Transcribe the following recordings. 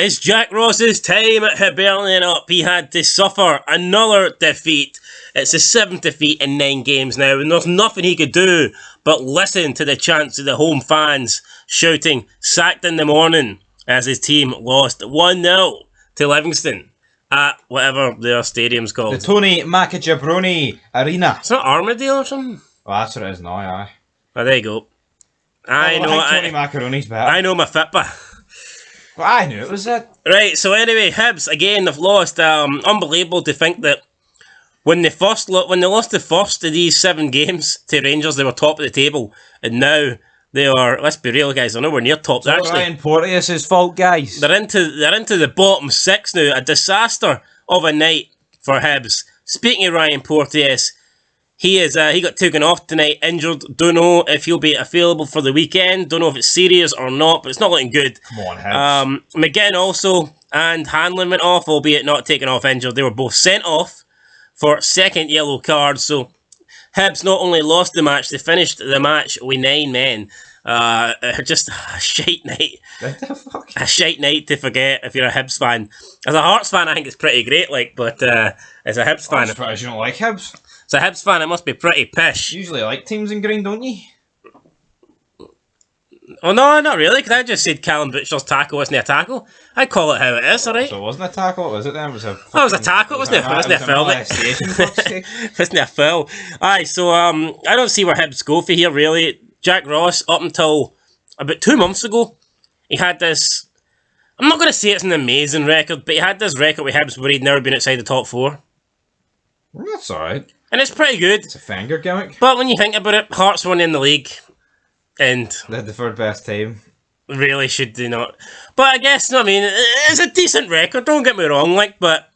It's Jack Ross's time at Hibernian up. He had to suffer another defeat. It's his 7th defeat in 9 games now, and there's nothing he could do but listen to the chants of the home fans shouting, "Sacked in the morning," as his team lost 1-0 to Livingston at whatever their stadium's called. The Tony Macajabroni Arena. It's not Armadale or something? Well, that's what it is now, aye. Oh, there you go. I know Tony Macaroni's better. I know my Fitbit. Well, I knew it was it. Right, so anyway, Hibs, again, they've lost. Unbelievable to think that when they lost the first of these 7 games to Rangers, they were top of the table. And now they are, let's be real, guys, they're nowhere near top. It's not Ryan Porteous' fault, guys. They're into the bottom 6 now. A disaster of a night for Hibs. Speaking of Ryan Porteous, he got taken off tonight, injured. Don't know if he'll be available for the weekend. Don't know if it's serious or not, but it's not looking good. Come on, Hibs. McGinn also, and Hanlon went off, albeit not taken off injured. They were both sent off for second yellow cards. So Hibs not only lost the match, they finished the match with 9 men. Just a shite night. A shite night to forget if you're a Hibs fan. As a Hearts fan, I think it's pretty great, but as a Hibs fan... I'm surprised you don't like Hibs. As a Hibs fan, it must be pretty pish. You usually like teams in green, don't you? Oh, no, not really, because I just said Callum Butcher's tackle wasn't a tackle. I call it how it is, alright? So it wasn't a tackle, was it then? It was a tackle, it wasn't a foul. It wasn't a foul. Aye, so I don't see where Hibs go for here, really. Jack Ross, up until about 2 months ago, he had this... I'm not going to say it's an amazing record, but he had this record with Hibs where he'd never been outside the top 4. That's alright. And it's pretty good. It's a finger gimmick. But when you think about it, Hearts won in the league. And they had the 3rd best team. Really should do not. But I guess, I mean, it's a decent record, don't get me wrong, but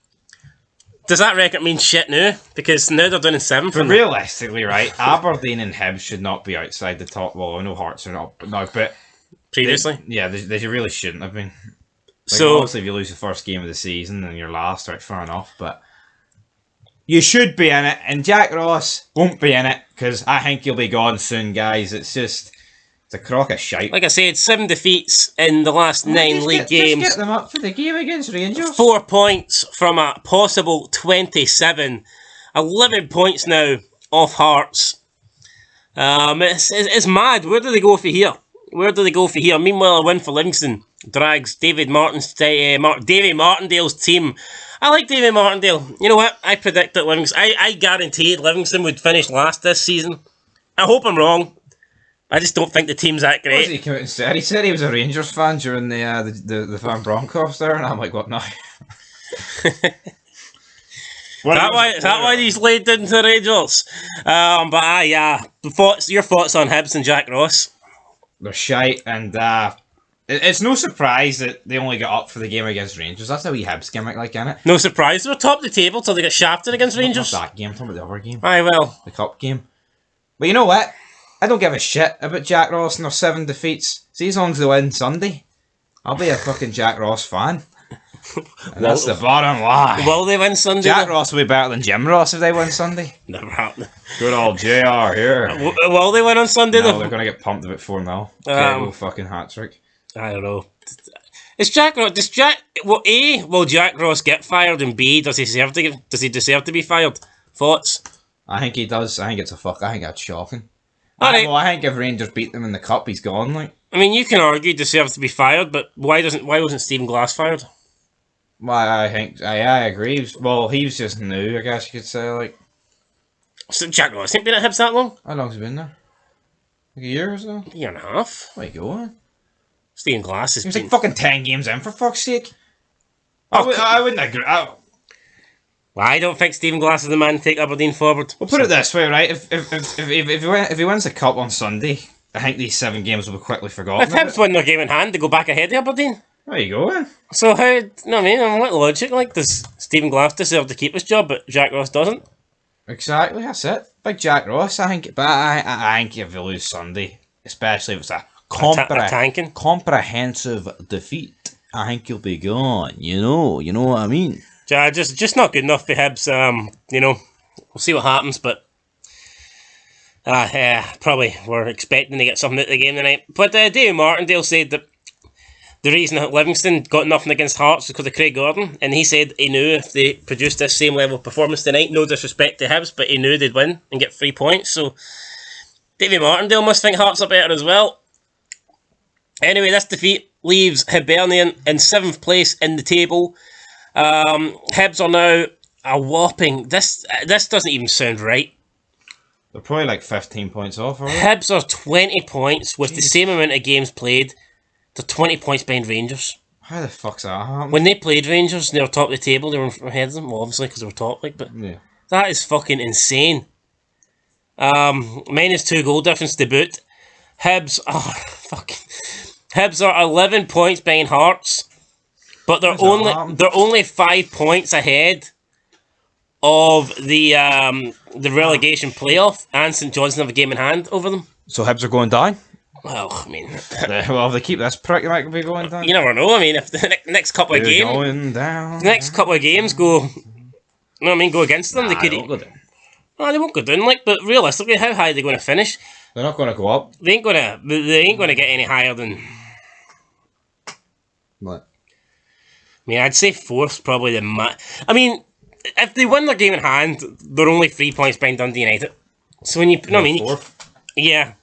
does that record mean shit now? Because now they're doing 7th. But realistically, right, Aberdeen and Hibs should not be outside the top. Well, I know Hearts are not now, but previously? They really shouldn't have been. So obviously, if you lose the first game of the season and you're last, right, fair enough, but you should be in it, and Jack Ross won't be in it, because I think he'll be gone soon, guys. It's a crock of shite. Like I said, 7 defeats in the last 9 league games. Just get them up for the game against Rangers. 4 points from a possible 27. 11 points now off Hearts. It's mad. Where do they go for here? Meanwhile, a win for Livingston drags Davy Martindale's team. I like Davy Martindale. You know what? I predicted Livingston. I guaranteed Livingston would finish last this season. I hope I'm wrong. I just don't think the team's that great. What did he come out and say? He said he was a Rangers fan during the Van Bronckhorst there, and I'm like, what now? Is that why he's laid into the Rangers? But your thoughts on Hibs and Jack Ross? They're shite, and it's no surprise that they only got up for the game against Rangers. That's a wee Hibs gimmick, innit? No surprise, they were top of the table till they got shafted against Rangers. Not that game, I'm talking about the other game. Aye, well. The cup game. But you know what? I don't give a shit about Jack Ross and their 7 defeats. See, as long as they win Sunday, I'll be a fucking Jack Ross fan. And that's the bottom line. Will they win Sunday? Jack Ross will be better than Jim Ross if they win Sunday. Never happened. Good old JR here. Will they win on Sunday? No, they're going to get pumped about 4-0. Fucking hat-trick. I don't know. Is Jack Ross... Will Jack Ross get fired? And B, does he deserve to be fired? Thoughts? I think he does. I think it's a fuck. I think that's shocking. Right. I think if Rangers beat them in the cup, he's gone. I mean, you can argue he deserves to be fired, but why wasn't Stephen Glass fired? Well, I agree. Well, he was just new, I guess you could say. So Jack Ross ain't been at Hibs that long? How long's he been there? Like a year or so? A year and a half. Where you going? Stephen Glass has been... like fucking 10 games in, for fuck's sake. I wouldn't agree. Well, I don't think Stephen Glass is the man to take Aberdeen forward. Well, put it this way, right? If he wins the cup on Sunday, I think these 7 games will be quickly forgotten. If Hibs win their game in hand, they go back ahead of Aberdeen. There you go, then. So how... No, I mean, what logic? Does Stephen Glass deserve to keep his job, but Jack Ross doesn't? Exactly, that's it. Big Jack Ross, I think. But I think if you lose Sunday, especially if it's a comprehensive defeat, I think you'll be gone. You know what I mean? Just not good enough for Hibs. We'll see what happens, but probably we're expecting to get something out of the game tonight. But Dave Martindale said that the reason that Livingston got nothing against Hearts was because of Craig Gordon, and he said he knew if they produced this same level of performance tonight, no disrespect to Hibs, but he knew they'd win and get 3 points. So Davy Martindale must think Hearts are better as well. Anyway, this defeat leaves Hibernian in 7th place in the table. Hibs are now a whopping... This doesn't even sound right. They're probably like 15 points off, aren't they? Hibs are 20 points with the same amount of games played. They're 20 points behind Rangers. How the fuck's that happening? When they played Rangers and they were top of the table, they were ahead of them, well, obviously, because they were top, like, but Yeah. that is fucking insane. Minus 2 goal difference to boot. Hibs are 11 points behind Hearts, but they're only 5 points ahead of the relegation playoff, and St Johnstone have a game in hand over them. So Hibs are going down? Well, I mean, Well, if they keep this prick, they might be going down. you never know. I mean, if the next couple of games, going down. the next couple of games go, you know what I mean, go against them, they could. They won't go down. Oh, they won't go down. Like, but realistically, how high are they going to finish? They're not going to go up. They ain't gonna get any higher than. What? I mean, I'd say 4th's probably the I mean, if they win their game in hand, they're only 3 points behind Dundee United. So when you know what I mean, yeah.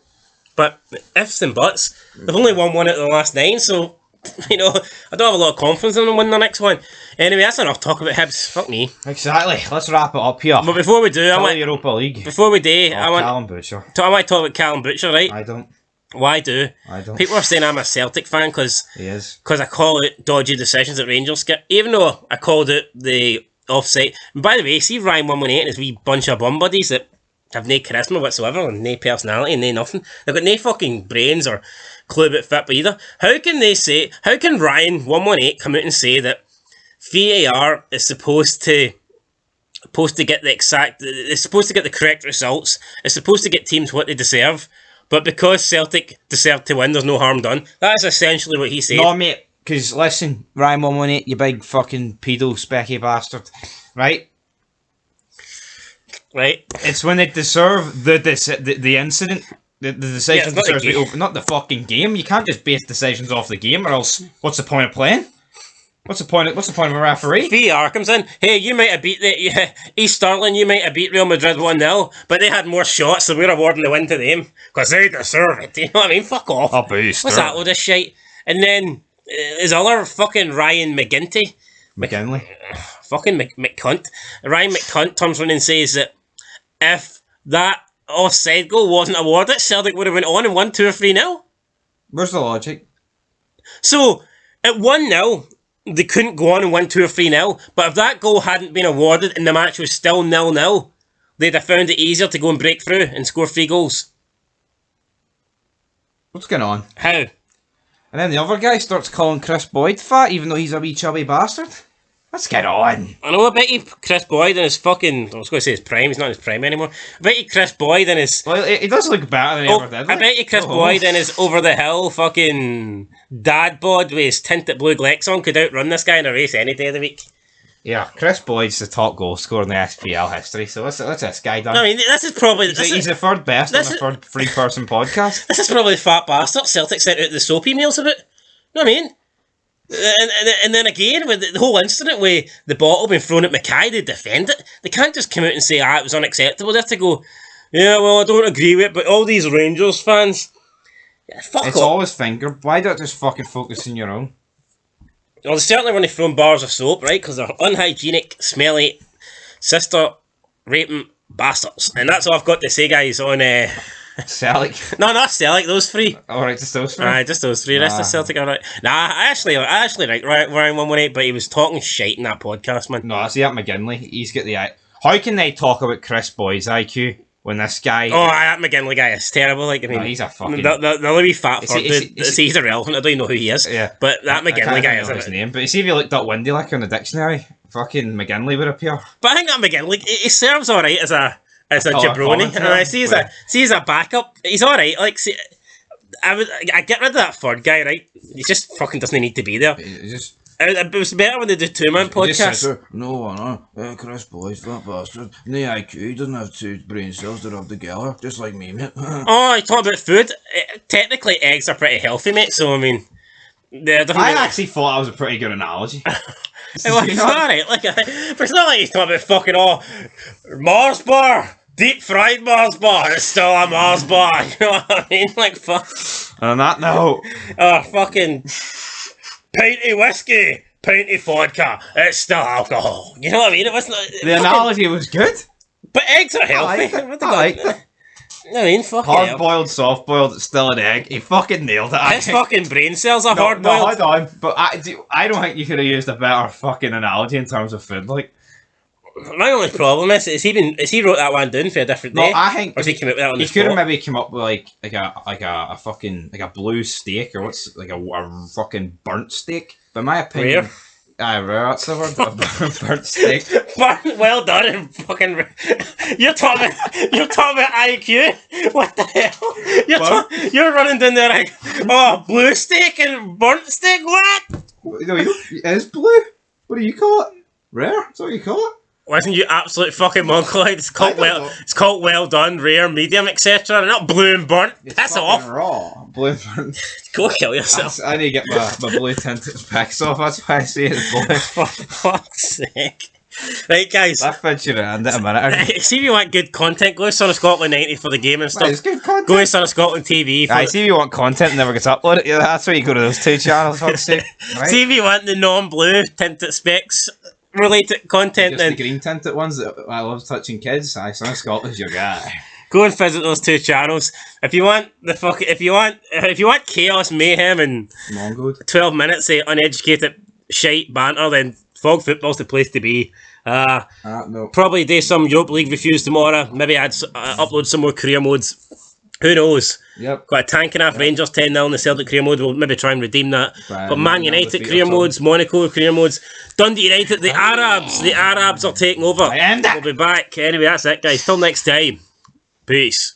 But ifs and buts, they've only won one out of the last 9, so, you know, I don't have a lot of confidence in them winning the next one. Anyway, that's enough talk about Hibs. Fuck me. Exactly. Let's wrap it up here. But before we do, I want Europa League. before we do, I want Callum Butcher. I want to talk about Callum Butcher, right? I don't. Why do? I don't. People are saying I'm a Celtic fan because He is. I call it dodgy decisions that Rangers get, even though I called it the offside. And by the way, see Ryan 118 and his wee bunch of bum buddies that have no charisma whatsoever and no personality and no nothing. They've got no fucking brains or clue about football either. How can Ryan 118 come out and say that VAR is supposed to get it's supposed to get the correct results, it's supposed to get teams what they deserve, but because Celtic deserve to win, there's no harm done? That is essentially what he said. No, mate, because listen, Ryan 118, you big fucking pedo specky bastard, right? Right? It's when they deserve the incident, the decision not the deserves to be game. open, not the fucking game. You can't just base decisions off the game, or else what's the point of playing? What's the point of a referee? VAR comes in. Hey, you might have beat East Stirling. You might have beat Real Madrid 1-0, but they had more shots, so we're awarding the win to them because they deserve it. You know what I mean? Fuck off. Oh, boost. What's that load of shit? And then his other fucking Ryan McGinty, McKinley. fucking McCunt. Ryan McCunt turns around and says that if that offside goal wasn't awarded, Celtic would have went on and won 2 or 3-0. Where's the logic? So at 1-0. They couldn't go on and win 2 or 3-0, but if that goal hadn't been awarded and the match was still 0-0, they'd have found it easier to go and break through and score 3 goals. What's going on? How? And then the other guy starts calling Chris Boyd fat, even though he's a wee chubby bastard. Let's get on. I know, I bet you Chris Boyd in his fucking... I was going to say his prime, he's not in his prime anymore. I bet you Chris Boyd in his... Well, he does look better than he ever did. I bet you Chris Boyd in his over-the-hill fucking dad bod with his tinted blue Glex on could outrun this guy in a race any day of the week. Yeah, Chris Boyd's the top goal scorer in the SPL history, so what's this guy done? I mean, this is probably... He's the third best on the third three-person podcast. This is probably the fat bastard Celtic sent out the soap emails about. You know what I mean? And then again, with the whole incident with the bottle being thrown at Mackay, they defend it. They can't just come out and say, it was unacceptable. They have to go, yeah, well, I don't agree with it, but all these Rangers fans, fuck It's off. always finger. Why don't just fucking focus on your own? Well, they certainly when they thrown bars of soap, right? Because they're unhygienic, smelly, sister-raping bastards. And that's all I've got to say, guys, on... Celtic. No, not Celtic, those 3. Alright, just those 3? Aye, just those 3. The rest of Celtic are right. Nah, I actually like Ryan 118, but he was talking shite in that podcast, man. No, I see that McGinley. He's got the eye. How can they talk about Chris Boyd's IQ when this guy... Oh, that McGinley guy is terrible. Like, I mean, no, he's a fucking... The wee fat fuck, dude. He's irrelevant. I don't even know who he is. Yeah. But that McGinley guy is his name. But see if you looked up Windy Lick on the dictionary, fucking McGinley would appear. But I think that McGinley, he serves alright as a jabroni. And I see as a backup, he's alright. Like, see, I get rid of that third guy, right? He just fucking doesn't need to be there. It was better when they do 2-man podcasts. No, Chris Boyd's fat bastard. No IQ, he doesn't have 2 brain cells to rub together, just like me, mate. Oh, you talk about food. Technically, eggs are pretty healthy, mate, so I mean... Yeah, it I actually thought that was a pretty good analogy. It was alright. Like, but it's not like he's talking about fucking Mars bar, deep fried Mars bar. It's still a Mars bar. You know what I mean? Like fuck. And on that note, Fucking pinty whiskey, pinty vodka. It's still alcohol. You know what I mean? It wasn't. the analogy was good. But eggs are healthy. I What the like God? it. I mean, fucking Hard hell. boiled, soft boiled, it's still an egg. He fucking nailed it. His fucking brain cells are no, hard no, boiled. hold on. But I don't think you could have used a better fucking analogy in terms of food. Like, My only problem is he wrote that one down for a different no, day? I think Or has he come up with that on the he could have spot? maybe come up with a fucking like a blue steak or what's like a fucking burnt steak. But in my opinion, Rare? rare. That's the word. A burnt steak. Well done and fucking. You're talking about IQ. What the hell? You're running down there like, blue steak and burnt steak. What? No, it is blue. What do you call it? Rare? That's what you call it? Wasn't you absolute fucking mongoloid? It's called I don't know. It's called well done, rare, medium, etc. Not blue and burnt. That's off. Raw. Blue burnt. Go kill yourself. I need to get my blue tinted specs off. That's why I say it's blue. For fuck's sake. Right, guys. That fits you around in a minute. See if you want good content, go to Son of Scotland 90 for the game and stuff. It's good content. Go to Son of Scotland TV. For See if you want content that never gets uploaded. Yeah, that's why you go to those two channels. Fuck's sake. Right? See if you want the non-blue tinted specs related content. Just Then the green tinted ones that I love touching kids. Son of Scotland's your guy. go and visit those two channels. If you want if you want chaos, mayhem, and Mongoed. 12 minutes of uneducated shite banter, then Fog Football's the place to be. No. Probably do some Europa League reviews tomorrow. Maybe upload some more career modes. Who knows? Yep. Got a tanking off Rangers 10-0 in the Celtic career mode. We'll maybe try and redeem that. But Man United career modes, Monaco career modes, Dundee United, the Arabs are taking over. I end it. We'll be back. Anyway, that's it, guys. Till next time. Peace.